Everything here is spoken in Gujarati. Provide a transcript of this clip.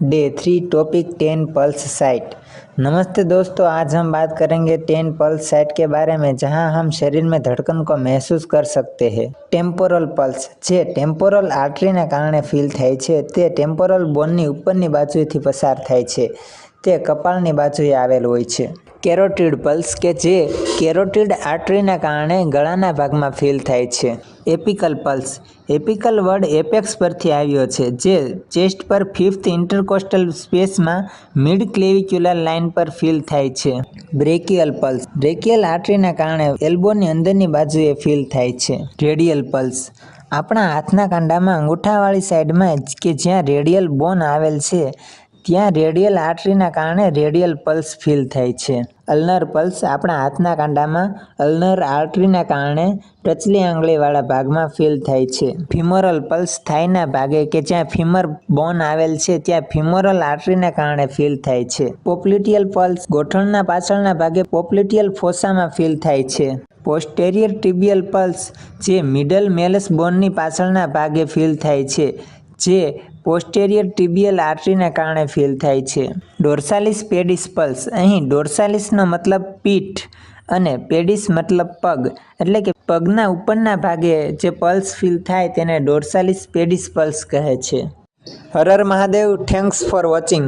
Day 3 topic 10 pulse site. नमस्ते दोस्तों, आज हम बात करेंगे 10 पल्स साइट के बारे में, जहां हम शरीर में धड़कन को महसूस कर सकते हैं। टेम्पोरल पल्स जे टेम्पोरल आर्टरीने कारणे फील थाय छे ते टेम्पोरल बोननी उपરની બાજુએથી પસાર થાય છે, તે કપાળની બાજુએ આવેલ હોય છે। કેરોટિડ પલ્સ કે જે કેરોટિડ આર્ટરીના કારણે ગળાના ભાગમાં ફીલ થાય છે। એપિકલ પલ્સ એપિકલ વર્ડ એપેક્સ પરથી આવ્યો છે, જે ચેસ્ટ પર 5th ઇન્ટરકોસ્ટલ સ્પેસમાં મિડ ક્લેવિક્યુલર લાઇન પર ફીલ થાય છે। બ્રેકિયલ પલ્સ બ્રેકિયલ આર્ટરીના કારણે એલ્બોની અંદરની બાજુએ ફીલ થાય છે। રેડિયલ પલ્સ આપણા હાથના કાંડામાં અંગૂઠાવાળી સાઈડમાં કે જ્યાં રેડિયલ બોન આવેલ છે, ત્યાં રેડિયલ આર્ટરીના કારણે રેડિયલ પલ્સ ફીલ થાય છે। અલ્નર પલ્સ આપણા હાથના કાંડામાં અલ્નર આર્ટરીના કારણે ટચલી આંગળીવાળા ભાગમાં ફીલ થાય છે। ફિમોરલ પલ્સ થાઈના ભાગે કે જ્યાં ફિમર બોન આવેલ છે, ત્યાં ફિમોરલ આર્ટરીના કારણે ફીલ થાય છે। પોપ્લિટિયલ પલ્સ ગોઠણના પાછળના ભાગે પોપ્લિટિયલ ફોસામાં ફીલ થાય છે। પોસ્ટેરિયર ટિબિયલ પલ્સ જે મિડલ મેલસ બોનની પાછળના ભાગે ફીલ થાય છે, જે પોસ્ટેરિયર ટિબિયલ આર્ટરીના કારણે ફીલ થાય છે। ડોર્સાલિસ પેડિસ પલ્સ અહીં ડોર્સાલિસનો મતલબ પીઠ અને પેડિસ મતલબ પગ, એટલે કે પગના ઉપરના ભાગે જે પલ્સ ફીલ થાય તેને ડોર્સાલિસ પેડિસ પલ્સ કહે છે। Har Har Mahadev, thanks for watching.